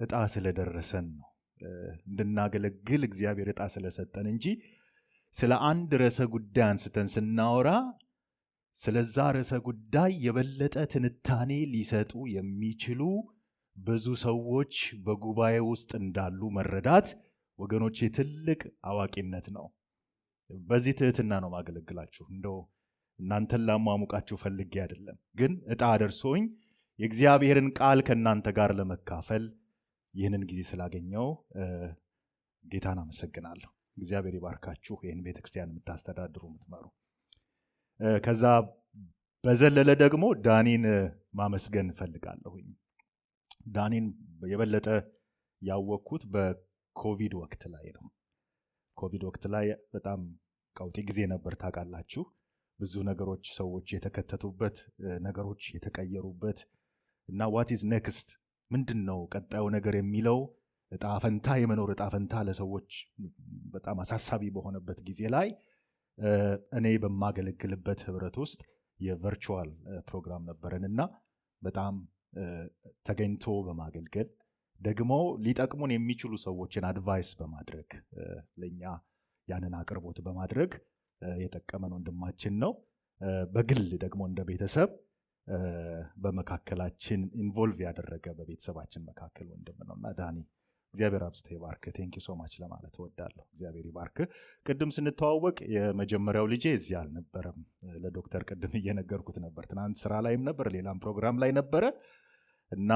እጣ ስለደረሰን ነው እንድናገለግል እግዚአብሔር እጣ ስለሰጠን እንጂ ስለ አንድ ርዕሰ ጉዳይ አንስተን ስናወራ ስለዛ ርዕሰ ጉዳይ የበለጠ ትንታኔ ሊሰጡ የሚችሉ ብዙ ሰዎች በጉባኤ ውስጥ እንዳሉ መረዳት ወገኖቼ ትልቅ አዋቂነት ነው። በዚህ ትህትና ነው ማገለግላችሁ። እንደው እናንተን ላሟሙቃችሁ ፈልጌ አይደለም፣ ግን እጣ ደርሶኝ የእግዚአብሔርን ቃል ከእናንተ ጋር ለመካፈል ይህንን ጊዜ ስላገኘው ጌታን አመሰግናለሁ። እግዚአብሔር ይባርካችሁ፣ ይህን ቤተክርስቲያን የምታስተዳድሩ የምትመሩ። ከዛ በዘለለ ደግሞ ዳኒን ማመስገን እፈልጋለሁኝ። ዳኒን የበለጠ ያወቅኩት በኮቪድ ወቅት ላይ ነው። ኮቪድ ወቅት ላይ በጣም ቀውጢ ጊዜ ነበር ታውቃላችሁ። ብዙ ነገሮች ሰዎች የተከተቱበት፣ ነገሮች የተቀየሩበት እና ዋት ኢዝ ኔክስት ምንድነው ቀጣዩ ነገር የሚለው እጣ ፈንታ የመኖር እጣ ፈንታ ለሰዎች በጣም አሳሳቢ በሆነበት ጊዜ ላይ እኔ በማገለግልበት ህብረት ውስጥ የቨርቹዋል ፕሮግራም ነበረንና በጣም ተገኝቶ በማገልገል ደግሞ ሊጠቅሙን የሚችሉ ሰዎችን አድቫይስ በማድረግ ለኛ ያንን አቅርቦት በማድረግ የጠቀመን ወንድማችን ነው። በግል ደግሞ እንደ ቤተሰብ በመካከላችን ኢንቮልቭ ያደረገ በቤተሰባችን መካከል ወንድም ነውና ዳኒ እግዚአብሔር አብዝቶ ይባርክ። ቴንክ ዩ ሶ ማች ለማለት እወዳለሁ። እግዚአብሔር ይባርክ። ቅድም ስንተዋወቅ የመጀመሪያው ልጄ እዚህ አልነበረም። ለዶክተር ቅድም እየነገርኩት ነበር። ትናንት ስራ ላይም ነበር፣ ሌላም ፕሮግራም ላይ ነበረ እና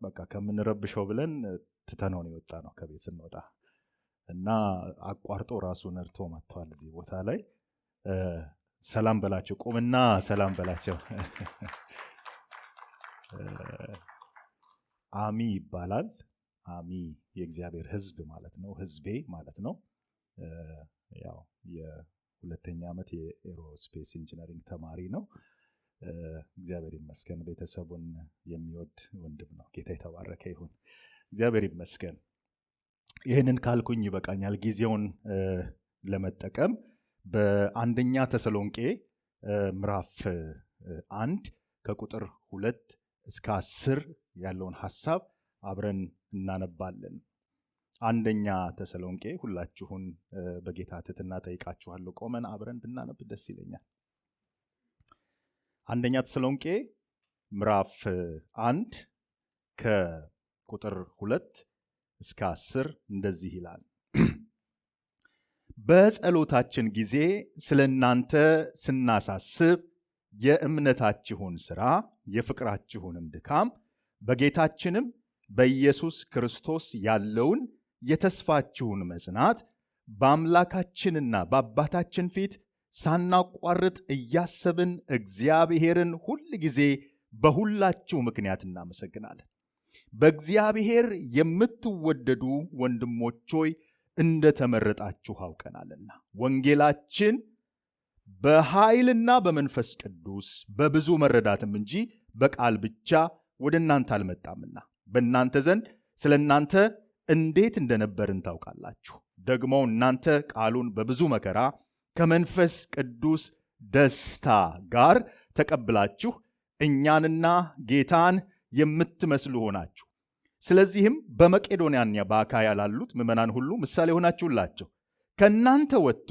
በቃ ከምንረብሸው ብለን ትተነው ነው የወጣ ነው ከቤት ስንወጣ እና አቋርጦ ራሱ ነርቶ መጥቷል እዚህ ቦታ ላይ። ሰላም በላቸው፣ ቁምና ሰላም በላቸው። አሚ ይባላል። አሚ የእግዚአብሔር ሕዝብ ማለት ነው፣ ሕዝቤ ማለት ነው። ያው የሁለተኛ ዓመት የኤሮስፔስ ኢንጂነሪንግ ተማሪ ነው። እግዚአብሔር ይመስገን። ቤተሰቡን የሚወድ ወንድም ነው። ጌታ የተባረከ ይሁን። እግዚአብሔር ይመስገን። ይህንን ካልኩኝ ይበቃኛል ጊዜውን ለመጠቀም በአንደኛ ተሰሎንቄ ምዕራፍ 1 ከቁጥር 2 እስከ 10 ያለውን ሐሳብ አብረን እናነባለን። አንደኛ ተሰሎንቄ ሁላችሁን በጌታ ትህትና ጠይቃችኋለሁ። ቆመን አብረን ብናነብ ደስ ይለኛል። አንደኛ ተሰሎንቄ ምዕራፍ 1 ከቁጥር 2 እስከ 10 እንደዚህ ይላል። በጸሎታችን ጊዜ ስለ እናንተ ስናሳስብ የእምነታችሁን ሥራ የፍቅራችሁንም ድካም በጌታችንም በኢየሱስ ክርስቶስ ያለውን የተስፋችሁን መጽናት በአምላካችንና በአባታችን ፊት ሳናቋርጥ እያሰብን እግዚአብሔርን ሁል ጊዜ በሁላችሁ ምክንያት እናመሰግናለን። በእግዚአብሔር የምትወደዱ ወንድሞች ሆይ እንደተመረጣችሁ አውቀናልና ወንጌላችን በኃይልና በመንፈስ ቅዱስ በብዙ መረዳትም እንጂ በቃል ብቻ ወደ እናንተ አልመጣምና በእናንተ ዘንድ ስለ እናንተ እንዴት እንደነበርን ታውቃላችሁ። ደግሞ እናንተ ቃሉን በብዙ መከራ ከመንፈስ ቅዱስ ደስታ ጋር ተቀብላችሁ እኛንና ጌታን የምትመስሉ ሆናችሁ። ስለዚህም በመቄዶንያና በአካያ ላሉት ምዕመናን ሁሉ ምሳሌ ሆናችሁላቸው። ከእናንተ ወጥቶ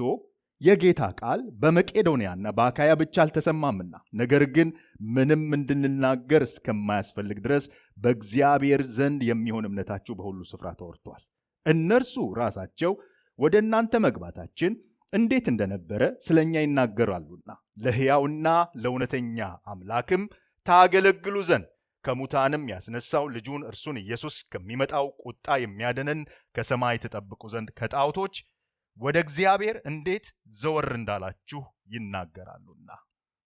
የጌታ ቃል በመቄዶንያና በአካያ ብቻ አልተሰማምና፣ ነገር ግን ምንም እንድንናገር እስከማያስፈልግ ድረስ በእግዚአብሔር ዘንድ የሚሆን እምነታችሁ በሁሉ ስፍራ ተወርቷል። እነርሱ ራሳቸው ወደ እናንተ መግባታችን እንዴት እንደነበረ ስለኛ ይናገራሉና ለሕያውና ለእውነተኛ አምላክም ታገለግሉ ዘንድ ከሙታንም ያስነሳው ልጁን እርሱን ኢየሱስ ከሚመጣው ቁጣ የሚያድነን ከሰማይ ተጠብቁ ዘንድ ከጣዖቶች ወደ እግዚአብሔር እንዴት ዘወር እንዳላችሁ ይናገራሉና።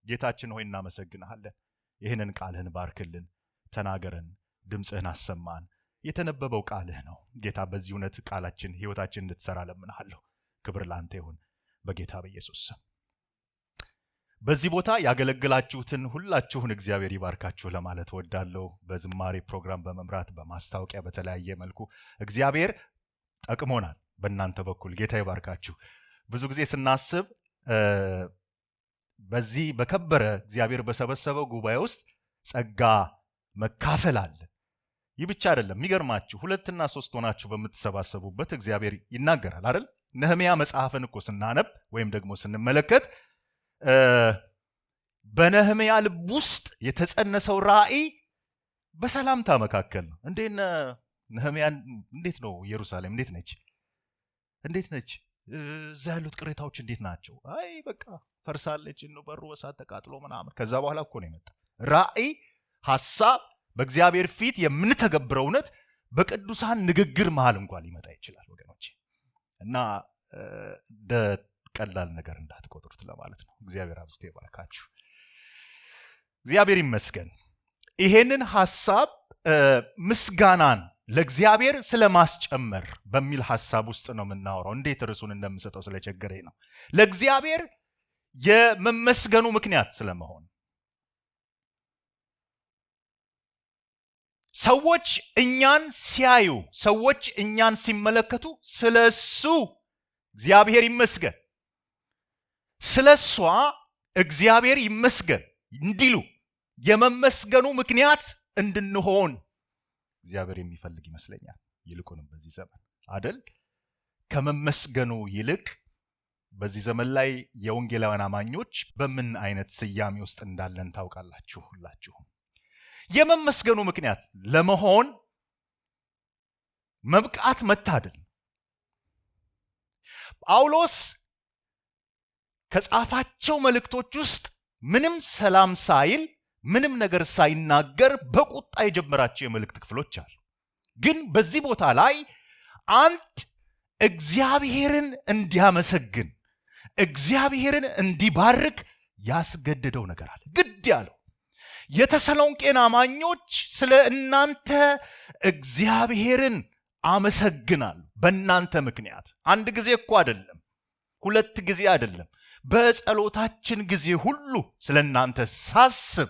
ጌታችን ሆይ እናመሰግንሃለን። ይህንን ቃልህን ባርክልን፣ ተናገረን፣ ድምፅህን አሰማን። የተነበበው ቃልህ ነው ጌታ። በዚህ እውነት ቃላችን ሕይወታችን እንድትሰራ ለምንሃለሁ። ክብር ላንተ ይሁን በጌታ በኢየሱስ ስም። በዚህ ቦታ ያገለግላችሁትን ሁላችሁን እግዚአብሔር ይባርካችሁ ለማለት ወዳለሁ። በዝማሬ ፕሮግራም በመምራት በማስታወቂያ በተለያየ መልኩ እግዚአብሔር ጠቅሞናል በእናንተ በኩል። ጌታ ይባርካችሁ። ብዙ ጊዜ ስናስብ በዚህ በከበረ እግዚአብሔር በሰበሰበው ጉባኤ ውስጥ ጸጋ መካፈል አለ። ይህ ብቻ አይደለም። የሚገርማችሁ 2 እና 3 ሆናችሁ በምትሰባሰቡበት እግዚአብሔር ይናገራል አይደል? ነህምያ መጽሐፍን እኮ ስናነብ ወይም ደግሞ ስንመለከት በነህምያ ልብ ውስጥ የተጸነሰው ራእይ በሰላምታ መካከል ነው። ነህምያ እንዴት ነው ኢየሩሳሌም እንዴት ነች? እዛ ያሉት ቅሬታዎች እንዴት ናቸው? አይ በቃ ፈርሳለች፣ በሩ በሳት ተቃጥሎ ምናምን። ከዛ በኋላ እኮ ነው የመጣ ራእይ፣ ሐሳብ፣ በእግዚአብሔር ፊት የምንተገብረው እውነት በቅዱሳን ንግግር መሃል እንኳን ሊመጣ ይችላል ወገኖች። እና ቀላል ነገር እንዳትቆጥሩት ለማለት ነው። እግዚአብሔር አብዝቶ ይባርካችሁ። እግዚአብሔር ይመስገን። ይሄንን ሐሳብ ምስጋናን ለእግዚአብሔር ስለማስጨመር በሚል ሐሳብ ውስጥ ነው የምናወራው። እንዴት ርዕሱን እንደምሰጠው ስለቸገረኝ ነው። ለእግዚአብሔር የመመስገኑ ምክንያት ስለመሆን ሰዎች እኛን ሲያዩ፣ ሰዎች እኛን ሲመለከቱ ስለሱ እግዚአብሔር ይመስገን፣ ስለሷ እግዚአብሔር ይመስገን እንዲሉ የመመስገኑ ምክንያት እንድንሆን እግዚአብሔር የሚፈልግ ይመስለኛል። ይልቁንም በዚህ ዘመን አደል? ከመመስገኑ ይልቅ በዚህ ዘመን ላይ የወንጌላውያን አማኞች በምን አይነት ስያሜ ውስጥ እንዳለን ታውቃላችሁ ሁላችሁም። የመመስገኑ ምክንያት ለመሆን መብቃት መታደል። ጳውሎስ ከጻፋቸው መልእክቶች ውስጥ ምንም ሰላም ሳይል ምንም ነገር ሳይናገር በቁጣ የጀመራቸው የመልእክት ክፍሎች አሉ። ግን በዚህ ቦታ ላይ አንድ እግዚአብሔርን እንዲያመሰግን፣ እግዚአብሔርን እንዲባርክ ያስገደደው ነገር አለ። ግድ ያለው የተሰሎንቄን አማኞች ስለ እናንተ እግዚአብሔርን አመሰግናሉ በእናንተ ምክንያት። አንድ ጊዜ እኮ አይደለም፣ 2 ጊዜ አይደለም፣ በጸሎታችን ጊዜ ሁሉ ስለ እናንተ ሳስብ፣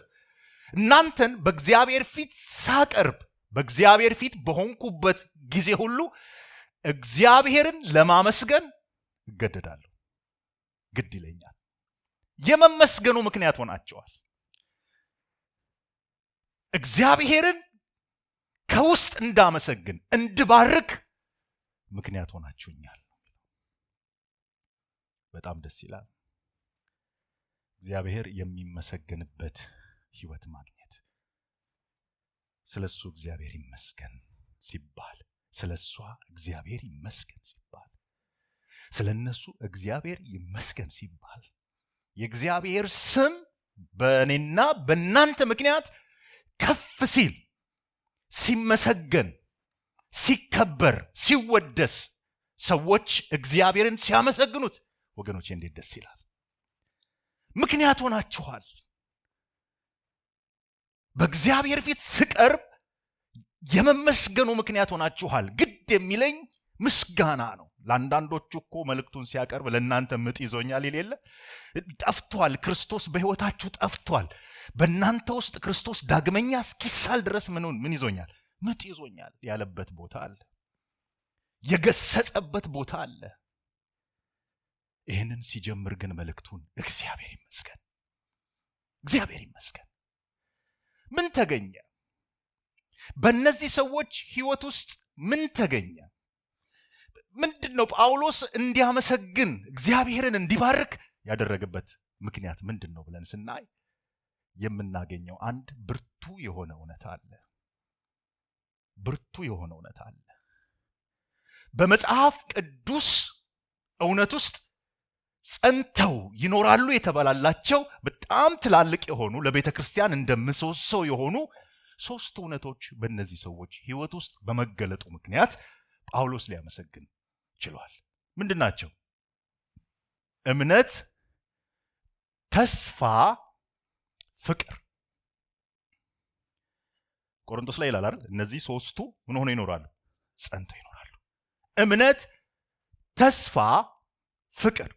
እናንተን በእግዚአብሔር ፊት ሳቀርብ፣ በእግዚአብሔር ፊት በሆንኩበት ጊዜ ሁሉ እግዚአብሔርን ለማመስገን እገደዳለሁ፣ ግድ ይለኛል። የመመስገኑ ምክንያት ሆናቸዋል። እግዚአብሔርን ከውስጥ እንዳመሰግን፣ እንድባርክ ምክንያት ሆናችሁኛል። በጣም ደስ ይላል። እግዚአብሔር የሚመሰገንበት ህይወት ማግኘት፣ ስለሱ እግዚአብሔር ይመስገን ሲባል፣ ስለሷ እግዚአብሔር ይመስገን ሲባል፣ ስለነሱ እግዚአብሔር ይመስገን ሲባል፣ የእግዚአብሔር ስም በእኔና በእናንተ ምክንያት ከፍ ሲል፣ ሲመሰገን፣ ሲከበር፣ ሲወደስ፣ ሰዎች እግዚአብሔርን ሲያመሰግኑት ወገኖቼ እንዴት ደስ ይላል። ምክንያት ሆናችኋል። በእግዚአብሔር ፊት ስቀርብ የመመስገኑ ምክንያት ሆናችኋል። ግድ የሚለኝ ምስጋና ነው። ለአንዳንዶቹ እኮ መልእክቱን ሲያቀርብ ለእናንተ ምጥ ይዞኛል የሌለ ጠፍቷል፣ ክርስቶስ በህይወታችሁ ጠፍቷል፣ በእናንተ ውስጥ ክርስቶስ ዳግመኛ እስኪሳል ድረስ ምን ይዞኛል? ምጥ ይዞኛል ያለበት ቦታ አለ፣ የገሰጸበት ቦታ አለ። ይህንን ሲጀምር ግን መልእክቱን እግዚአብሔር ይመስገን፣ እግዚአብሔር ይመስገን። ምን ተገኘ? በእነዚህ ሰዎች ህይወት ውስጥ ምን ተገኘ? ምንድነው ጳውሎስ እንዲያመሰግን፣ እግዚአብሔርን እንዲባርክ ያደረገበት ምክንያት ምንድነው ብለን ስናይ የምናገኘው አንድ ብርቱ የሆነ እውነት አለ። ብርቱ የሆነ እውነት አለ። በመጽሐፍ ቅዱስ እውነት ውስጥ ጸንተው ይኖራሉ የተባላላቸው በጣም ትላልቅ የሆኑ ለቤተ ክርስቲያን እንደ ምሰሶ የሆኑ 3 እውነቶች በእነዚህ ሰዎች ህይወት ውስጥ በመገለጡ ምክንያት ጳውሎስ ሊያመሰግን ችሏል። ምንድን ናቸው? እምነት፣ ተስፋ፣ ፍቅር። ቆሮንቶስ ላይ ይላል አይደል? እነዚህ 3ቱ ምን ሆነው ይኖራሉ? ጸንተው ይኖራሉ። እምነት፣ ተስፋ፣ ፍቅር።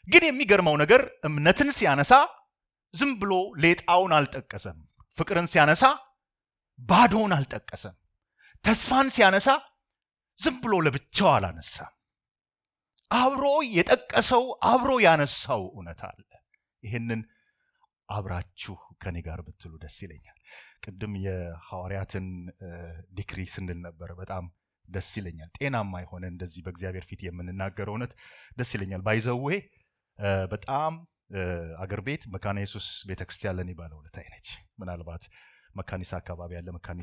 ግን የሚገርመው ነገር እምነትን ሲያነሳ ዝም ብሎ ሌጣውን አልጠቀሰም። ፍቅርን ሲያነሳ ባዶውን አልጠቀሰም። ተስፋን ሲያነሳ ዝም ብሎ ለብቻው አላነሳም። አብሮ የጠቀሰው፣ አብሮ ያነሳው እውነት አለ። ይህንን አብራችሁ ከኔ ጋር ብትሉ ደስ ይለኛል። ቅድም የሐዋርያትን ዲክሪ ስንል ነበር። በጣም ደስ ይለኛል። ጤናማ የሆነ እንደዚህ በእግዚአብሔር ፊት የምንናገረው እውነት ደስ ይለኛል። ባይዘዌ በጣም አገር ቤት መካነ ኢየሱስ ቤተክርስቲያን ለኔ ባለውለታዬ ነች። ምናልባት መካኒሳ አካባቢ ያለ መካነ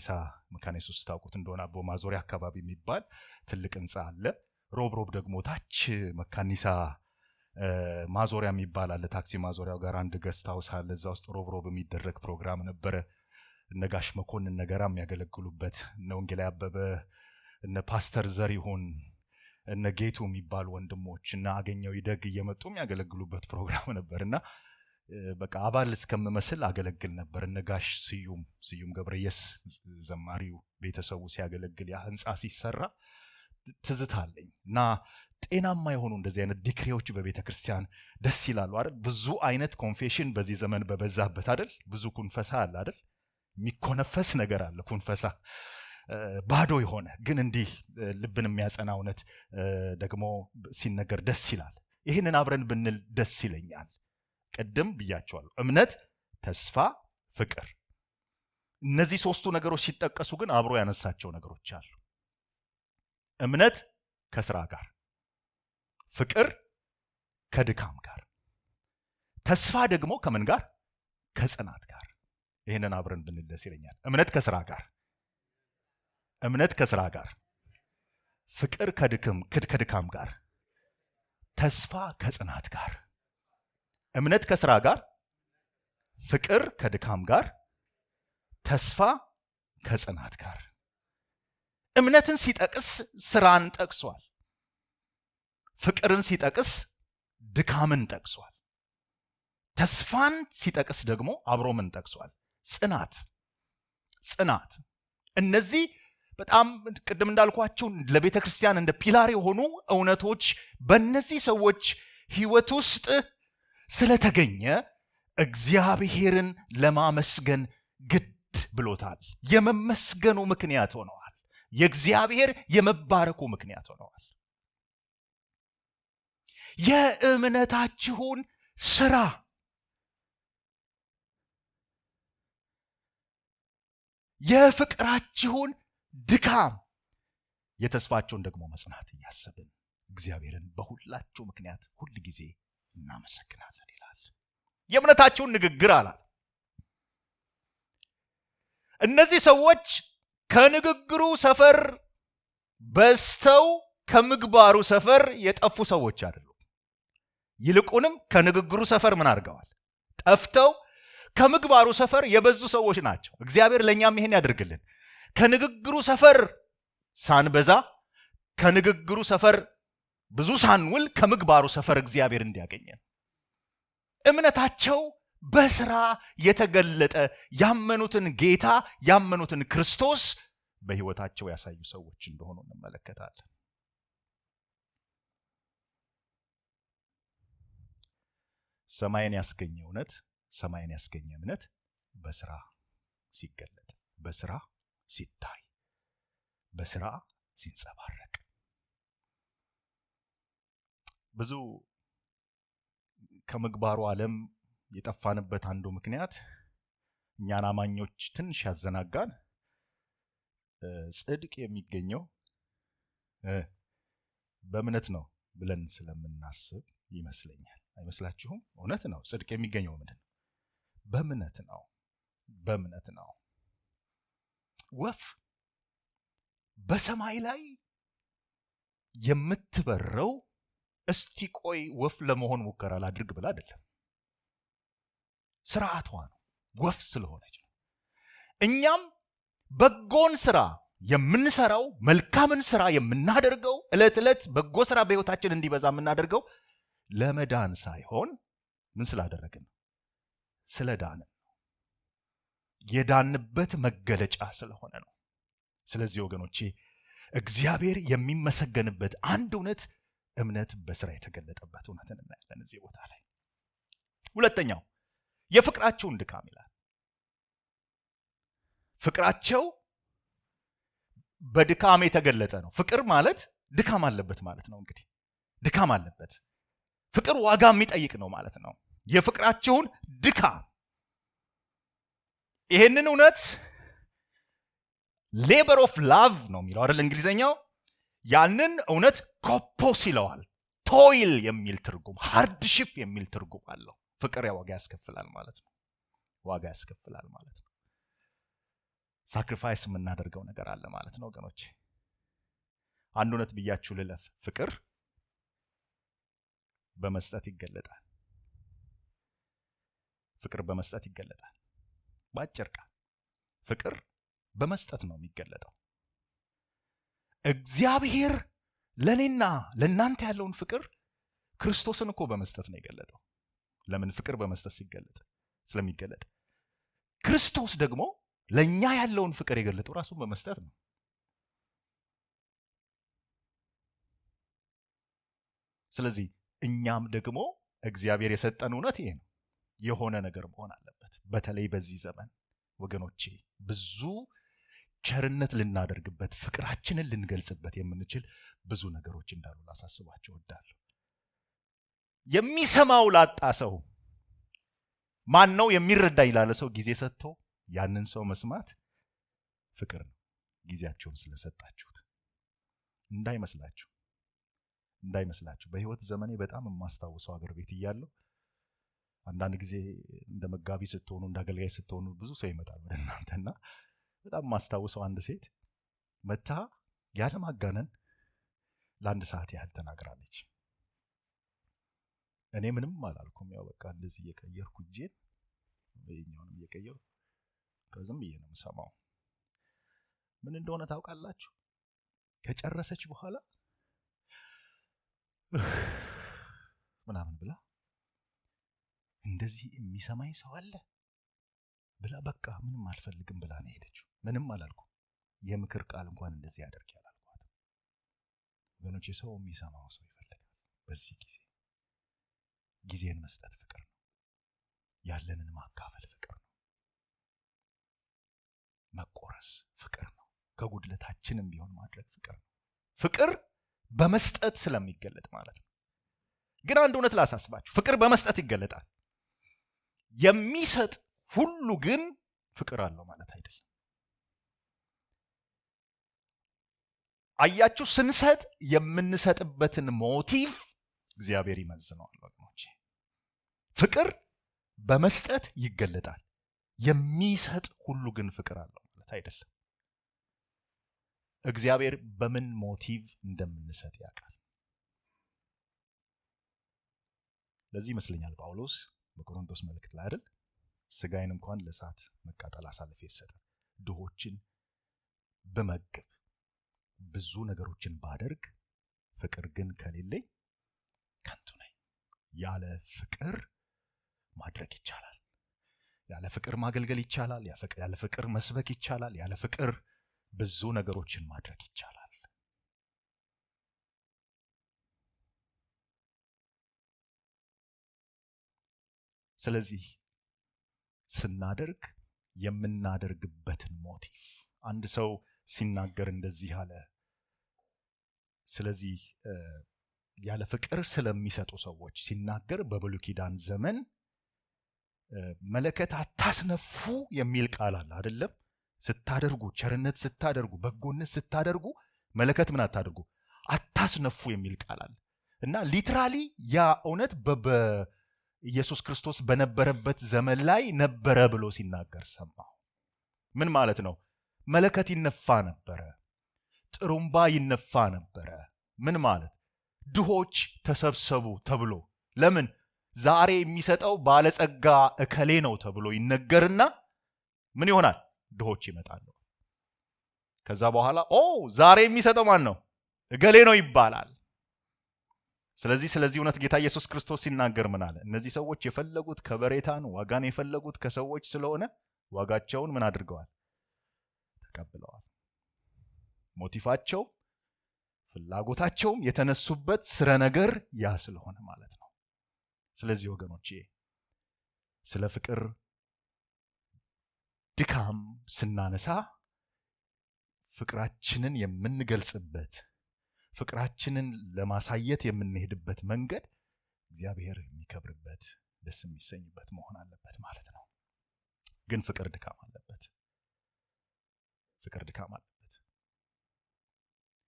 ኢየሱስ ታውቁት እንደሆነ አቦ ማዞሪያ አካባቢ የሚባል ትልቅ ህንጻ አለ። ሮብ ደግሞ ታች መካኒሳ ማዞሪያ የሚባል አለ። ታክሲ ማዞሪያው ጋር አንድ ገስት ሃውስ አለ። እዛ ውስጥ ሮብ የሚደረግ ፕሮግራም ነበረ። ነጋሽ መኮንን ነገራ የሚያገለግሉበት እነ ወንጌላዊ አበበ እነ ፓስተር ዘሪሁን እነ ጌቱ የሚባሉ ወንድሞች እና አገኘው ይደግ እየመጡ የሚያገለግሉበት ፕሮግራም ነበርና በቃ አባል እስከምመስል አገለግል ነበር። እነ ጋሽ ስዩም ገብረየስ ዘማሪው ቤተሰቡ ሲያገለግል ያ ህንጻ ሲሰራ ትዝታለኝ እና ጤናማ የሆኑ እንደዚህ አይነት ዲክሪዎች በቤተ ክርስቲያን ደስ ይላሉ አይደል? ብዙ አይነት ኮንፌሽን በዚህ ዘመን በበዛበት አይደል? ብዙ ኩንፈሳ አለ አይደል? የሚኮነፈስ ነገር አለ። ኩንፈሳ ባዶ የሆነ ግን እንዲህ ልብን የሚያጸና እውነት ደግሞ ሲነገር ደስ ይላል። ይህንን አብረን ብንል ደስ ይለኛል። ቀደም ብያቸዋለሁ። እምነት፣ ተስፋ፣ ፍቅር። እነዚህ ሶስቱ ነገሮች ሲጠቀሱ ግን አብሮ ያነሳቸው ነገሮች አሉ። እምነት ከስራ ጋር፣ ፍቅር ከድካም ጋር፣ ተስፋ ደግሞ ከምን ጋር? ከጽናት ጋር። ይህንን አብረን ብንል ደስ ይለኛል። እምነት ከስራ ጋር፣ ፍቅር ከድካም ጋር፣ ተስፋ ከጽናት ጋር። እምነት ከስራ ጋር፣ ፍቅር ከድካም ጋር፣ ተስፋ ከጽናት ጋር። እምነትን ሲጠቅስ ስራን ጠቅሷል። ፍቅርን ሲጠቅስ ድካምን ጠቅሷል። ተስፋን ሲጠቅስ ደግሞ አብሮ ምን ጠቅሷል? ጽናት። እነዚህ በጣም ቅድም እንዳልኳቸው ለቤተ ክርስቲያን እንደ ፒላር የሆኑ እውነቶች በእነዚህ ሰዎች ህይወት ውስጥ ስለተገኘ እግዚአብሔርን ለማመስገን ግድ ብሎታል። የመመስገኑ ምክንያት ሆነዋል። የእግዚአብሔር የመባረኩ ምክንያት ሆነዋል። የእምነታችሁን ስራ የፍቅራችሁን ድካም የተስፋቸውን ደግሞ መጽናት እያሰብን እግዚአብሔርን በሁላችሁ ምክንያት ሁል ጊዜ እናመሰግናለን ይላል። የእምነታችሁን ንግግር አላል። እነዚህ ሰዎች ከንግግሩ ሰፈር በስተው ከምግባሩ ሰፈር የጠፉ ሰዎች አይደሉም። ይልቁንም ከንግግሩ ሰፈር ምን አድርገዋል? ጠፍተው ከምግባሩ ሰፈር የበዙ ሰዎች ናቸው። እግዚአብሔር ለእኛም ይሄን ያደርግልን። ከንግግሩ ሰፈር ሳንበዛ፣ ከንግግሩ ሰፈር ብዙ ሳንውል፣ ከምግባሩ ሰፈር እግዚአብሔር እንዲያገኘን። እምነታቸው በስራ የተገለጠ ያመኑትን ጌታ ያመኑትን ክርስቶስ በህይወታቸው ያሳዩ ሰዎች እንደሆኑ እንመለከታለን። ሰማይን ያስገኘ እውነት፣ ሰማይን ያስገኘ እምነት በስራ ሲገለጥ፣ በስራ ሲታይ፣ በስራ ሲንጸባረቅ። ብዙ ከምግባሩ ዓለም የጠፋንበት አንዱ ምክንያት እኛን አማኞች ትንሽ ያዘናጋን ጽድቅ የሚገኘው በእምነት ነው ብለን ስለምናስብ ይመስለኛል። አይመስላችሁም? እውነት ነው። ጽድቅ የሚገኘው ምንድን ነው? በእምነት ነው። ወፍ በሰማይ ላይ የምትበረው እስቲ ቆይ ወፍ ለመሆን ሙከራ ላድርግ ብላ አይደለም። ስርዓቷ ነው። ወፍ ስለሆነች ነው። እኛም በጎን ስራ የምንሰራው፣ መልካምን ስራ የምናደርገው፣ ዕለት ዕለት በጎ ስራ በህይወታችን እንዲበዛ የምናደርገው ለመዳን ሳይሆን ምን ስላደረግን? ስለዳንን። የዳንበት መገለጫ ስለሆነ ነው። ስለዚህ ወገኖቼ እግዚአብሔር የሚመሰገንበት አንድ እውነት እምነት በስራ የተገለጠበት እውነትን እናያለን እዚህ ቦታ ላይ። ሁለተኛው የፍቅራቸውን ድካም ይላል። ፍቅራቸው በድካም የተገለጠ ነው። ፍቅር ማለት ድካም አለበት ማለት ነው። እንግዲህ ድካም አለበት። ፍቅር ዋጋ የሚጠይቅ ነው ማለት ነው። የፍቅራቸውን ድካም ይሄንን እውነት ሌበር ኦፍ ላቭ ነው የሚለው አይደል እንግሊዘኛው። ያንን እውነት ኮፖስ ይለዋል። ቶይል የሚል ትርጉም፣ ሃርድሺፕ የሚል ትርጉም አለው። ፍቅር ዋጋ ያስከፍላል ማለት ነው። ዋጋ ያስከፍላል ማለት ነው። ሳክሪፋይስ የምናደርገው ነገር አለ ማለት ነው ወገኖቼ። አንድ እውነት ብያችሁ ልለፍ። ፍቅር በመስጠት ይገለጣል። ፍቅር በመስጠት ይገለጣል። ባጭር ቃል ፍቅር በመስጠት ነው የሚገለጠው። እግዚአብሔር ለኔና ለናንተ ያለውን ፍቅር ክርስቶስን እኮ በመስጠት ነው የገለጠው። ለምን? ፍቅር በመስጠት ስለሚገለጥ። ክርስቶስ ደግሞ ለኛ ያለውን ፍቅር የገለጠው ራሱን በመስጠት ነው። ስለዚህ እኛም ደግሞ እግዚአብሔር የሰጠን እውነት ይሄ ነው። የሆነ ነገር መሆን አለበት። በተለይ በዚህ ዘመን ወገኖቼ ብዙ ቸርነት ልናደርግበት፣ ፍቅራችንን ልንገልጽበት የምንችል ብዙ ነገሮች እንዳሉ ላሳስባችሁ እወዳለሁ። የሚሰማው ላጣ ሰው ማን ነው የሚረዳኝ ላለ ሰው ጊዜ ሰጥቶ ያንን ሰው መስማት ፍቅር ነው። ጊዜያችሁን ስለሰጣችሁት እንዳይመስላችሁ። በህይወት ዘመኔ በጣም የማስታውሰው አገር ቤት እያለሁ አንዳንድ ጊዜ እንደ መጋቢ ስትሆኑ፣ እንደ አገልጋይ ስትሆኑ ብዙ ሰው ይመጣል ወደ እናንተና በጣም የማስታውሰው አንድ ሴት መታ ያለማጋነን ለአንድ ሰዓት ያህል ተናግራለች። እኔ ምንም አላልኩም። ያው በቃ እንደዚህ እየቀየርኩ እጄን ወይኛውንም እየቀየርኩ ከዝም ብዬ ነው የምሰማው። ምን እንደሆነ ታውቃላችሁ? ከጨረሰች በኋላ ምናምን ብላ እንደዚህ የሚሰማኝ ሰው አለ ብላ በቃ ምንም አልፈልግም ብላ ነው ሄደችው። ምንም አላልኩም። የምክር ቃል እንኳን እንደዚህ ያደርግ ያላልኳት። ወገኖቼ ሰው የሚሰማው ሰው ይፈልጋል። በዚህ ጊዜን መስጠት ፍቅር ነው። ያለንን ማካፈል ፍቅር ነው። መቆረስ ፍቅር ነው። ከጉድለታችንም ቢሆን ማድረግ ፍቅር ነው። ፍቅር በመስጠት ስለሚገለጥ ማለት ነው። ግን አንድ እውነት ላሳስባችሁ፣ ፍቅር በመስጠት ይገለጣል። የሚሰጥ ሁሉ ግን ፍቅር አለው ማለት አይደለም። አያችሁ፣ ስንሰጥ የምንሰጥበትን ሞቲቭ እግዚአብሔር ይመዝነዋል ወገኖቼ። ፍቅር በመስጠት ይገለጣል። የሚሰጥ ሁሉ ግን ፍቅር አለው ማለት አይደለም። እግዚአብሔር በምን ሞቲቭ እንደምንሰጥ ያውቃል። ለዚህ ይመስለኛል ጳውሎስ በቆሮንቶስ መልእክት ላይ አይደል ስጋዬን እንኳን ለእሳት መቃጠል አሳልፌ ሰጠ፣ ድሆችን በመግብ ብዙ ነገሮችን ባደርግ ፍቅር ግን ከሌለኝ ከንቱ ነኝ። ያለ ፍቅር ማድረግ ይቻላል። ያለ ፍቅር ማገልገል ይቻላል። ያለ ፍቅር መስበክ ይቻላል። ያለ ፍቅር ብዙ ነገሮችን ማድረግ ይቻላል። ስለዚህ ስናደርግ የምናደርግበትን ሞቲቭ አንድ ሰው ሲናገር እንደዚህ አለ። ስለዚህ ያለ ፍቅር ስለሚሰጡ ሰዎች ሲናገር በብሉይ ኪዳን ዘመን መለከት አታስነፉ የሚል ቃል አለ አይደለም? ስታደርጉ፣ ቸርነት ስታደርጉ፣ በጎነት ስታደርጉ መለከት ምን አታደርጉ? አታስነፉ የሚል ቃል አለ እና ሊትራሊ ያ እውነት ኢየሱስ ክርስቶስ በነበረበት ዘመን ላይ ነበረ ብሎ ሲናገር ሰማሁ። ምን ማለት ነው? መለከት ይነፋ ነበረ፣ ጥሩምባ ይነፋ ነበረ። ምን ማለት? ድሆች ተሰብሰቡ ተብሎ። ለምን? ዛሬ የሚሰጠው ባለጸጋ እከሌ ነው ተብሎ ይነገርና ምን ይሆናል? ድሆች ይመጣሉ። ከዛ በኋላ ዛሬ የሚሰጠው ማን ነው? እገሌ ነው ይባላል። ስለዚህ እውነት ጌታ ኢየሱስ ክርስቶስ ሲናገር ምን አለ? እነዚህ ሰዎች የፈለጉት ከበሬታን ዋጋን የፈለጉት ከሰዎች ስለሆነ ዋጋቸውን ምን አድርገዋል? ተቀብለዋል። ሞቲቫቸው፣ ፍላጎታቸውም የተነሱበት ስረ ነገር ያ ስለሆነ ማለት ነው። ስለዚህ ወገኖቼ ስለ ፍቅር ድካም ስናነሳ ፍቅራችንን የምንገልጽበት፣ ፍቅራችንን ለማሳየት የምንሄድበት መንገድ እግዚአብሔር የሚከብርበት፣ ደስ የሚሰኝበት መሆን አለበት ማለት ነው። ግን ፍቅር ድካም አለበት። ፍቅር ድካም አለበት።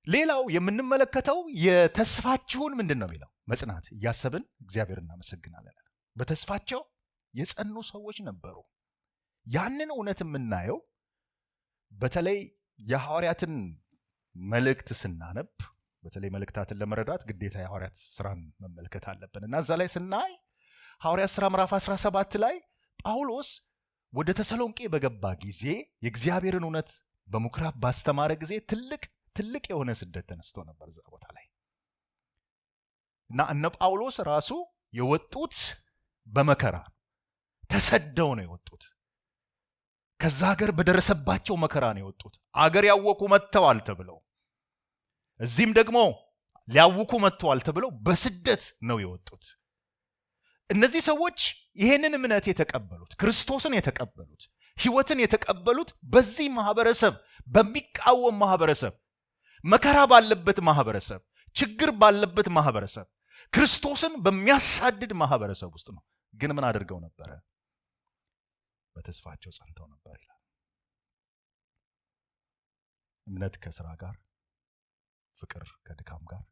ሌላው የምንመለከተው የተስፋችሁን ምንድን ነው የሚለው መጽናት እያሰብን እግዚአብሔር እናመሰግናለን። በተስፋቸው የጸኑ ሰዎች ነበሩ። ያንን እውነት የምናየው በተለይ የሐዋርያትን መልእክት ስናነብ፣ በተለይ መልእክታትን ለመረዳት ግዴታ የሐዋርያት ስራን መመልከት አለብን እና እዛ ላይ ስናይ ሐዋርያት ሥራ ምዕራፍ 17 ላይ ጳውሎስ ወደ ተሰሎንቄ በገባ ጊዜ የእግዚአብሔርን እውነት በምኩራብ ባስተማረ ጊዜ ትልቅ የሆነ ስደት ተነስቶ ነበር እዛ ቦታ ላይ እና እነ ጳውሎስ ራሱ የወጡት በመከራ ተሰደው ነው የወጡት። ከዛ ሀገር በደረሰባቸው መከራ ነው የወጡት። አገር ያወቁ መጥተዋል ተብለው፣ እዚህም ደግሞ ሊያውኩ መጥተዋል ተብለው በስደት ነው የወጡት። እነዚህ ሰዎች ይሄንን እምነት የተቀበሉት፣ ክርስቶስን የተቀበሉት፣ ሕይወትን የተቀበሉት በዚህ ማህበረሰብ፣ በሚቃወም ማህበረሰብ፣ መከራ ባለበት ማህበረሰብ፣ ችግር ባለበት ማህበረሰብ፣ ክርስቶስን በሚያሳድድ ማህበረሰብ ውስጥ ነው። ግን ምን አድርገው ነበረ? በተስፋቸው ጸንተው ነበር ይላል። እምነት ከስራ ጋር፣ ፍቅር ከድካም ጋር፣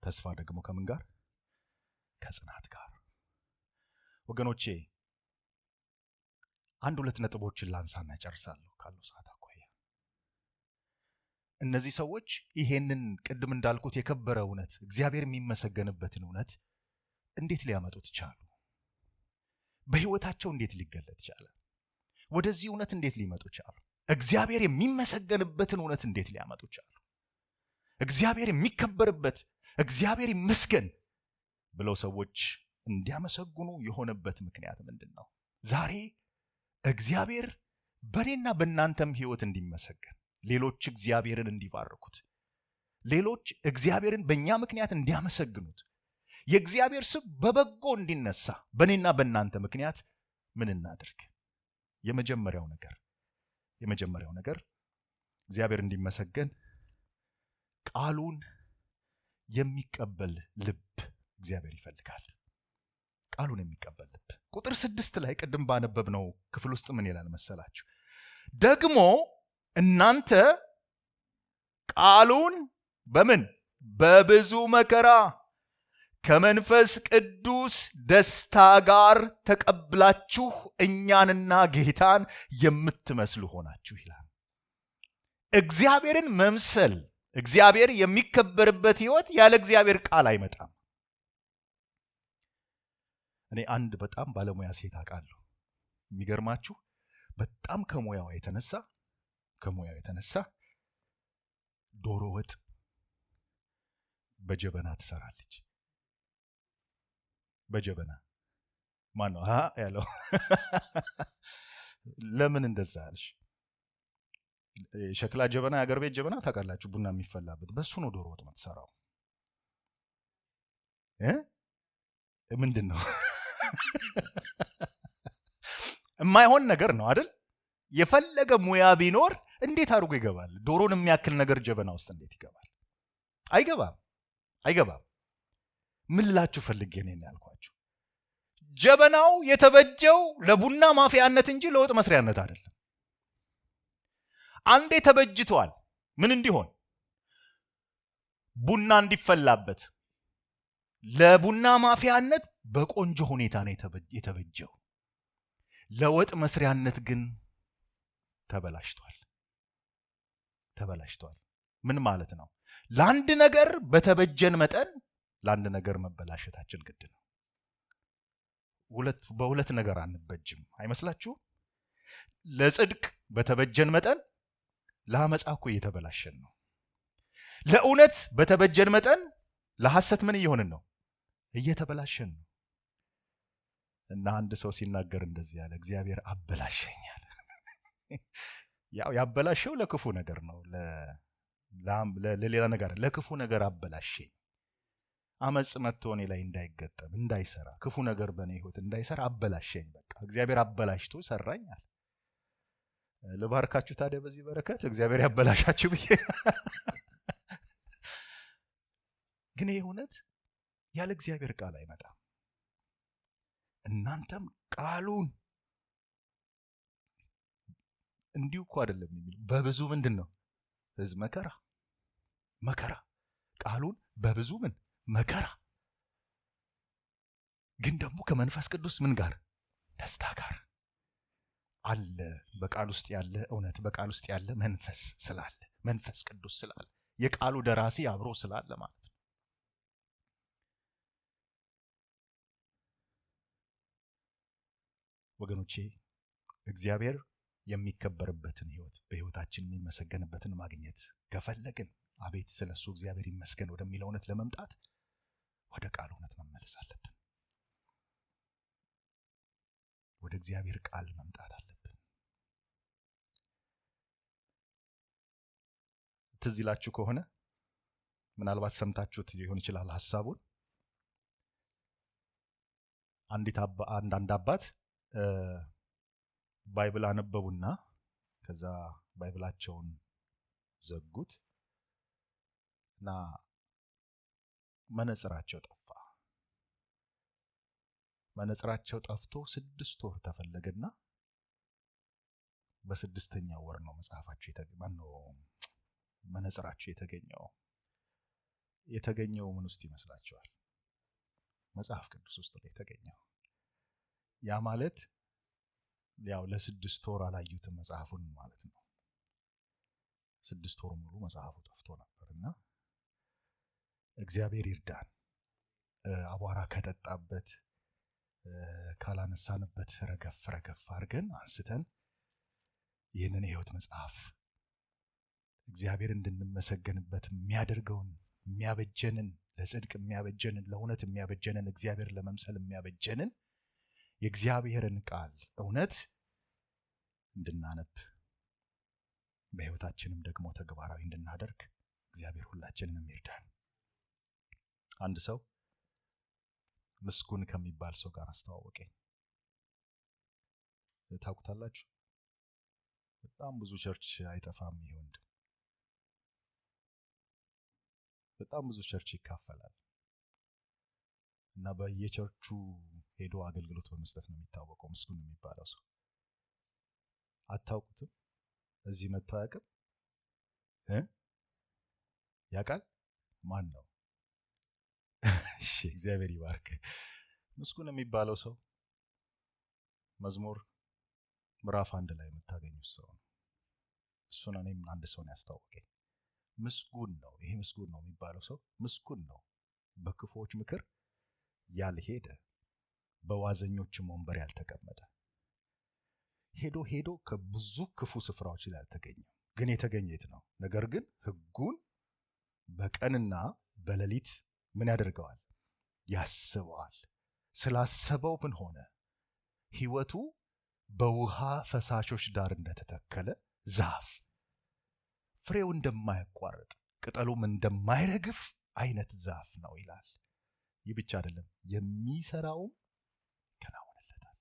ተስፋ ደግሞ ከምን ጋር? ከጽናት ጋር። ወገኖቼ አንድ ሁለት ነጥቦችን ላንሳና ጨርሳለሁ ካለው ሰዓት አኳያ። እነዚህ ሰዎች ይሄንን ቅድም እንዳልኩት የከበረ እውነት፣ እግዚአብሔር የሚመሰገንበትን እውነት እንዴት ሊያመጡት ቻሉ? በህይወታቸው እንዴት ሊገለጥ ቻለ? ወደዚህ እውነት እንዴት ሊመጡ ቻሉ? እግዚአብሔር የሚመሰገንበትን እውነት እንዴት ሊያመጡ ቻሉ? እግዚአብሔር የሚከበርበት፣ እግዚአብሔር ይመስገን ብለው ሰዎች እንዲያመሰግኑ የሆነበት ምክንያት ምንድን ነው? ዛሬ እግዚአብሔር በእኔና በእናንተም ህይወት እንዲመሰገን፣ ሌሎች እግዚአብሔርን እንዲባርኩት፣ ሌሎች እግዚአብሔርን በእኛ ምክንያት እንዲያመሰግኑት፣ የእግዚአብሔር ስም በበጎ እንዲነሳ በእኔና በእናንተ ምክንያት ምን እናድርግ? የመጀመሪያው ነገር እግዚአብሔር እንዲመሰገን ቃሉን የሚቀበል ልብ እግዚአብሔር ይፈልጋል። ቃሉን የሚቀበል ልብ። ቁጥር 6 ላይ ቅድም ባነበብነው ክፍል ውስጥ ምን ይላል መሰላችሁ? ደግሞ እናንተ ቃሉን በምን? በብዙ መከራ ከመንፈስ ቅዱስ ደስታ ጋር ተቀብላችሁ እኛንና ጌታን የምትመስሉ ሆናችሁ ይላል። እግዚአብሔርን መምሰል፣ እግዚአብሔር የሚከበርበት ህይወት ያለ እግዚአብሔር ቃል አይመጣም። እኔ አንድ በጣም ባለሙያ ሴት አውቃለሁ። የሚገርማችሁ በጣም ከሙያዋ የተነሳ ዶሮ ወጥ በጀበና ትሰራለች። በጀበና ማን ነው ያለው? ለምን እንደዛ አልሽ? ሸክላ ጀበና፣ የአገር ቤት ጀበና ታውቃላችሁ፣ ቡና የሚፈላበት፣ በሱ ነው ዶሮ ወጥ የምትሰራው። ምንድን ነው? የማይሆን ነገር ነው አይደል? የፈለገ ሙያ ቢኖር እንዴት አድርጎ ይገባል? ዶሮን የሚያክል ነገር ጀበና ውስጥ እንዴት ይገባል? አይገባም። ምን ልላችሁ ፈልጌ ነው ያልኳችሁ፣ ጀበናው የተበጀው ለቡና ማፍያነት እንጂ ለወጥ መስሪያነት አይደለም። አንዴ ተበጅቷል። ምን እንዲሆን? ቡና እንዲፈላበት፣ ለቡና ማፍያነት በቆንጆ ሁኔታ ነው የተበጀው። ለወጥ መስሪያነት ግን ተበላሽቷል። ምን ማለት ነው? ለአንድ ነገር በተበጀን መጠን ለአንድ ነገር መበላሸታችን ግድ ነው። በሁለት ነገር አንበጅም አይመስላችሁ? ለጽድቅ በተበጀን መጠን ለአመፃ እኮ እየተበላሸን ነው። ለእውነት በተበጀን መጠን ለሐሰት ምን እየሆንን ነው? እየተበላሸን ነው። እና አንድ ሰው ሲናገር እንደዚህ ያለ፣ እግዚአብሔር አበላሸኛል። ያው ያበላሸው ለክፉ ነገር ነው፣ ለሌላ ነገር፣ ለክፉ ነገር አበላሸኝ። አመጽ መጥቶ እኔ ላይ እንዳይገጠም እንዳይሰራ፣ ክፉ ነገር በእኔ ህይወት እንዳይሰራ አበላሸኝ። በቃ እግዚአብሔር አበላሽቶ ሰራኛል። ልባርካችሁ ታዲያ በዚህ በረከት እግዚአብሔር ያበላሻችሁ ብዬ። ግን ይህ እውነት ያለ እግዚአብሔር ቃል አይመጣም። እናንተም ቃሉን እንዲሁ እኮ አይደለም የሚለው። በብዙ ምንድን ነው ሕዝብ መከራ ቃሉን በብዙ ምን መከራ፣ ግን ደግሞ ከመንፈስ ቅዱስ ምን ጋር ደስታ ጋር አለ። በቃል ውስጥ ያለ እውነት፣ በቃል ውስጥ ያለ መንፈስ ስላለ፣ መንፈስ ቅዱስ ስላለ፣ የቃሉ ደራሲ አብሮ ስላለ ማለት ነው። ወገኖቼ እግዚአብሔር የሚከበርበትን ህይወት፣ በህይወታችን የሚመሰገንበትን ማግኘት ከፈለግን አቤት ስለሱ እግዚአብሔር ይመስገን ወደሚለው እውነት ለመምጣት ወደ ቃል እውነት መመለስ አለብን። ወደ እግዚአብሔር ቃል መምጣት አለብን። ትዝ ይላችሁ ከሆነ ምናልባት ሰምታችሁት ሊሆን ይችላል ሐሳቡን። አንዳንድ አባት ባይብል አነበቡና ከዛ ባይብላቸውን ዘጉት እና መነጽራቸው ጠፋ። መነጽራቸው ጠፍቶ 6 ወር ተፈለገና በ6ኛው ወር ነው መነጽራቸው የተገኘው ምን ውስጥ ይመስላችኋል? መጽሐፍ ቅዱስ ውስጥ ነው የተገኘው። ያ ማለት ያው ለ6 ወር አላዩትም መጽሐፉን ማለት ነው። 6 ወር ሙሉ መጽሐፉ ጠፍቶ ነበርና እግዚአብሔር ይርዳን። አቧራ ከጠጣበት ካላነሳንበት ረገፍ አድርገን አንስተን ይህንን የሕይወት መጽሐፍ እግዚአብሔር እንድንመሰገንበት የሚያደርገውን የሚያበጀንን፣ ለጽድቅ የሚያበጀንን፣ ለእውነት የሚያበጀንን፣ እግዚአብሔር ለመምሰል የሚያበጀንን የእግዚአብሔርን ቃል እውነት እንድናነብ በሕይወታችንም ደግሞ ተግባራዊ እንድናደርግ እግዚአብሔር ሁላችንንም ይርዳን። አንድ ሰው ምስጉን ከሚባል ሰው ጋር አስተዋወቀኝ። ታውቁታላችሁ? በጣም ብዙ ቸርች አይጠፋም ይሄ ወንድም። በጣም ብዙ ቸርች ይካፈላል እና በየቸርቹ ሄዶ አገልግሎት በመስጠት ነው የሚታወቀው ምስጉን የሚባለው ሰው። አታውቁትም? እዚህ መጥቶ አያውቅም? ያውቃል? ማን ነው? እሺ እግዚአብሔር ይባርክ። ምስጉን የሚባለው ሰው መዝሙር ምዕራፍ 1 ላይ የምታገኙት ሰው ነው። እሱን እኔም አንድ ሰው ነው ያስታወቀኝ። ምስጉን ነው ይሄ ምስጉን ነው የሚባለው ሰው ምስጉን ነው፣ በክፉዎች ምክር ያልሄደ፣ በዋዘኞችም ወንበር ያልተቀመጠ። ሄዶ ከብዙ ክፉ ስፍራዎች ላይ አልተገኘም፣ ግን የተገኘ የት ነው? ነገር ግን ሕጉን በቀንና በሌሊት ምን ያደርገዋል? ያስበዋል። ስላሰበው ምን ሆነ? ሕይወቱ በውሃ ፈሳሾች ዳር እንደተተከለ ዛፍ፣ ፍሬው እንደማያቋርጥ ቅጠሉም እንደማይረግፍ አይነት ዛፍ ነው ይላል። ይህ ብቻ አይደለም፣ የሚሰራውም ይከናወንለታል።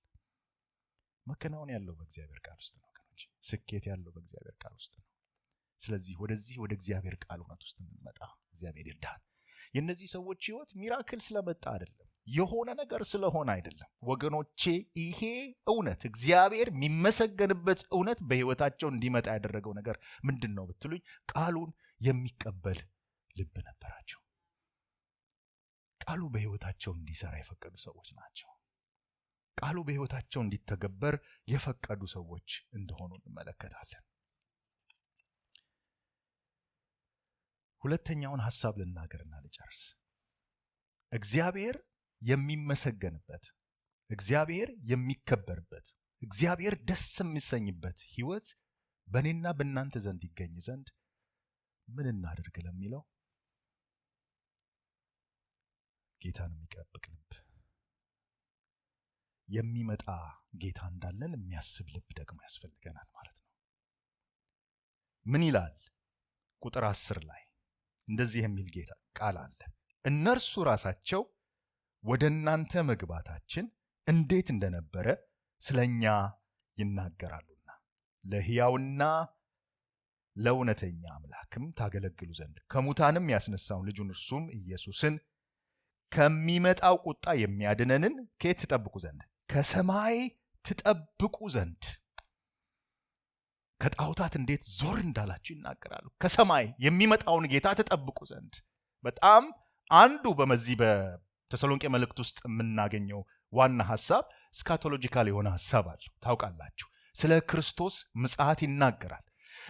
መከናወን ያለው በእግዚአብሔር ቃል ውስጥ ነው ወገኖች። ስኬት ያለው በእግዚአብሔር ቃል ውስጥ ነው። ስለዚህ ወደ እግዚአብሔር ቃል እውነት ውስጥ እንመጣ። እግዚአብሔር ይርዳን። የእነዚህ ሰዎች ህይወት ሚራክል ስለመጣ አይደለም፣ የሆነ ነገር ስለሆነ አይደለም ወገኖቼ። ይሄ እውነት እግዚአብሔር የሚመሰገንበት እውነት በህይወታቸው እንዲመጣ ያደረገው ነገር ምንድን ነው ብትሉኝ፣ ቃሉን የሚቀበል ልብ ነበራቸው። ቃሉ በህይወታቸው እንዲሰራ የፈቀዱ ሰዎች ናቸው። ቃሉ በህይወታቸው እንዲተገበር የፈቀዱ ሰዎች እንደሆኑ እንመለከታለን። ሁለተኛውን ሐሳብ ልናገርና ልጨርስ። እግዚአብሔር የሚመሰገንበት፣ እግዚአብሔር የሚከበርበት፣ እግዚአብሔር ደስ የሚሰኝበት ህይወት በእኔና በእናንተ ዘንድ ይገኝ ዘንድ ምን እናድርግ ለሚለው ጌታን የሚጠብቅ ልብ፣ የሚመጣ ጌታ እንዳለን የሚያስብ ልብ ደግሞ ያስፈልገናል ማለት ነው። ምን ይላል? ቁጥር 10 ላይ እንደዚህ የሚል ጌታ ቃል አለ። እነርሱ ራሳቸው ወደ እናንተ መግባታችን እንዴት እንደነበረ ስለኛ ይናገራሉና ለሕያውና ለእውነተኛ አምላክም ታገለግሉ ዘንድ ከሙታንም ያስነሳውን ልጁን እርሱም ኢየሱስን ከሚመጣው ቁጣ የሚያድነንን ከየት ትጠብቁ ዘንድ? ከሰማይ ትጠብቁ ዘንድ ከጣዖታት እንዴት ዞር እንዳላችሁ ይናገራሉ። ከሰማይ የሚመጣውን ጌታ ተጠብቁ ዘንድ። በጣም አንዱ በዚህ በተሰሎንቄ መልእክት ውስጥ የምናገኘው ዋና ሐሳብ ስካቶሎጂካል የሆነ ሐሳብ አለው። ታውቃላችሁ፣ ስለ ክርስቶስ ምጽአት ይናገራል።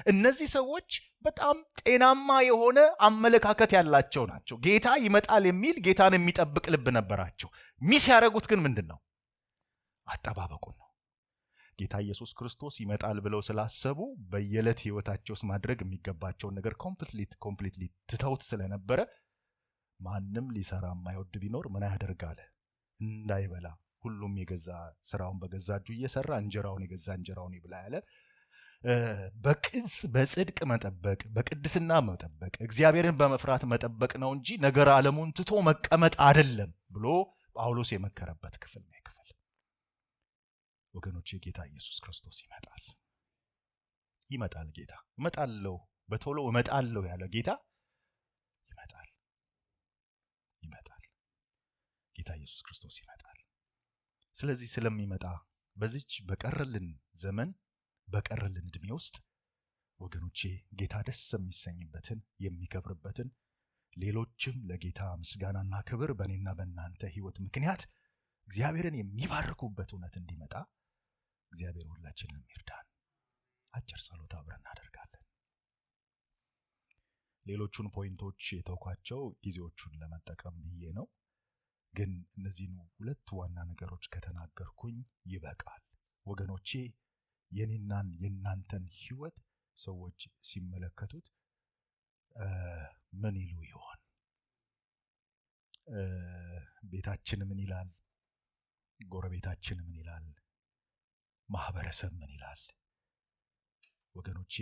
እነዚህ ሰዎች በጣም ጤናማ የሆነ አመለካከት ያላቸው ናቸው። ጌታ ይመጣል የሚል ጌታን የሚጠብቅ ልብ ነበራቸው። ሚስ ያደረጉት ግን ምንድን ነው? አጠባበቁን ነው። ጌታ ኢየሱስ ክርስቶስ ይመጣል ብለው ስላሰቡ በየዕለት ህይወታቸው ውስጥ ማድረግ የሚገባቸውን ነገር ኮምፕሊትሊ ትተውት ስለነበረ ማንም ሊሰራ የማይወድ ቢኖር ምን ያደርጋል? እንዳይበላ ሁሉም የገዛ ስራውን በገዛ እጁ እየሰራ እንጀራውን የገዛ እንጀራውን ይብላ ያለ በጽድቅ መጠበቅ፣ በቅድስና መጠበቅ፣ እግዚአብሔርን በመፍራት መጠበቅ ነው እንጂ ነገር ዓለሙን ትቶ መቀመጥ አይደለም ብሎ ጳውሎስ የመከረበት ክፍል ነው። ወገኖቼ ጌታ ኢየሱስ ክርስቶስ ይመጣል። ጌታ እመጣለሁ፣ በቶሎ እመጣለሁ ያለ ጌታ ይመጣል። ጌታ ኢየሱስ ክርስቶስ ይመጣል። ስለዚህ ስለሚመጣ በዚች በቀረልን ዘመን በቀረልን ዕድሜ ውስጥ ወገኖቼ ጌታ ደስ የሚሰኝበትን የሚከብርበትን ሌሎችም ለጌታ ምስጋናና ክብር በእኔና በእናንተ ህይወት ምክንያት እግዚአብሔርን የሚባርኩበት እውነት እንዲመጣ እግዚአብሔር ሁላችንን ይርዳን። አጭር ጸሎት አብረን እናደርጋለን። ሌሎቹን ፖይንቶች የተውኳቸው ጊዜዎቹን ለመጠቀም ብዬ ነው። ግን እነዚህን ሁለት ዋና ነገሮች ከተናገርኩኝ ይበቃል። ወገኖቼ የኔናን የናንተን ህይወት ሰዎች ሲመለከቱት ምን ይሉ ይሆን? ቤታችን ምን ይላል? ጎረቤታችን ምን ይላል? ማህበረሰብ ምን ይላል? ወገኖቼ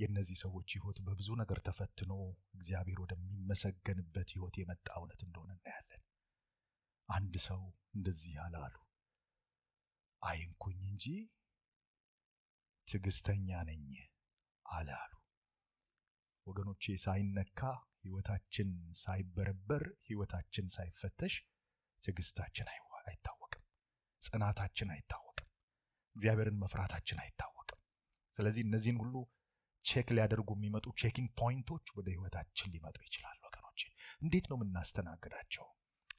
የነዚህ ሰዎች ህይወት በብዙ ነገር ተፈትኖ እግዚአብሔር ወደሚመሰገንበት ህይወት የመጣ እውነት እንደሆነ እናያለን። አንድ ሰው እንደዚህ አላሉ፣ አይንኩኝ እንጂ ትዕግስተኛ ነኝ አላሉ። ወገኖቼ ሳይነካ ህይወታችን ሳይበረበር ህይወታችን ሳይፈተሽ ትዕግስታችን አይታወቅም፣ ጽናታችን አይታወቅም፣ እግዚአብሔርን መፍራታችን አይታወቅም። ስለዚህ እነዚህን ሁሉ ቼክ ሊያደርጉ የሚመጡ ቼኪንግ ፖይንቶች ወደ ህይወታችን ሊመጡ ይችላሉ። ወገኖቼ እንዴት ነው የምናስተናግዳቸው?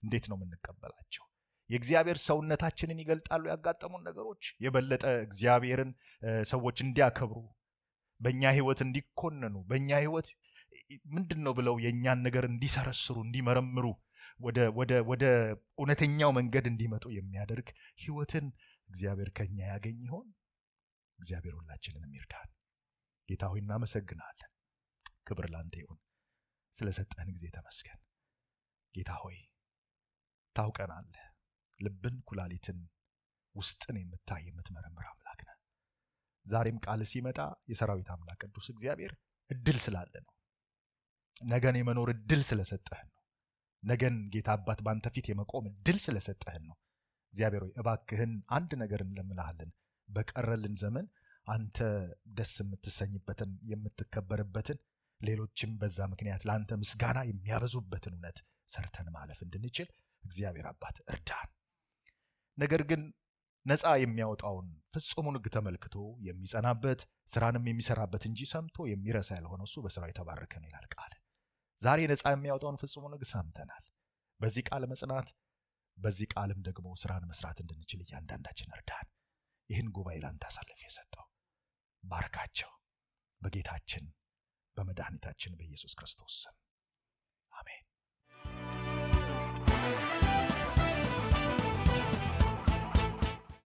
እንዴት ነው የምንቀበላቸው? የእግዚአብሔር ሰውነታችንን ይገልጣሉ ያጋጠሙን ነገሮች የበለጠ እግዚአብሔርን ሰዎች እንዲያከብሩ፣ በእኛ ህይወት እንዲኮነኑ፣ በእኛ ህይወት ምንድነው ብለው የእኛን ነገር እንዲሰረስሩ፣ እንዲመረምሩ፣ ወደ እውነተኛው መንገድ እንዲመጡ የሚያደርግ ህይወትን እግዚአብሔር ከኛ ያገኝ ይሆን? እግዚአብሔር ሁላችንንም ይርዳን። ጌታ ሆይ እናመሰግናለን። ክብር ላንተ ይሁን። ስለሰጠህን ጊዜ ተመስገን። ጌታ ሆይ ታውቀናለህ። ልብን፣ ኩላሊትን፣ ውስጥን የምታይ የምትመረምር አምላክ ነህ። ዛሬም ቃል ሲመጣ የሰራዊት አምላክ ቅዱስ እግዚአብሔር እድል ስላለ ነው። ነገን የመኖር እድል ስለሰጠህን ነው። ነገን ጌታ አባት ባንተ ፊት የመቆም እድል ስለሰጠህን ነው። እግዚአብሔር ሆይ እባክህን አንድ ነገር እንለምንሃለን። በቀረልን ዘመን አንተ ደስ የምትሰኝበትን የምትከበርበትን፣ ሌሎችም በዛ ምክንያት ለአንተ ምስጋና የሚያበዙበትን እውነት ሰርተን ማለፍ እንድንችል እግዚአብሔር አባት እርዳን። ነገር ግን ነፃ የሚያወጣውን ፍጹሙን ሕግ ተመልክቶ የሚጸናበት ስራንም የሚሰራበት እንጂ ሰምቶ የሚረሳ ያልሆነው እሱ በስራው የተባረከ ነው ይላል ቃል። ዛሬ ነፃ የሚያወጣውን ፍጹሙን ሕግ ሰምተናል። በዚህ ቃል መጽናት፣ በዚህ ቃልም ደግሞ ስራን መስራት እንድንችል እያንዳንዳችን እርዳን። ይህን ጉባኤ ላንተ አሳልፌ የሰጠው ባርካቸው፣ በጌታችን በመድኃኒታችን በኢየሱስ ክርስቶስ ስም አሜን።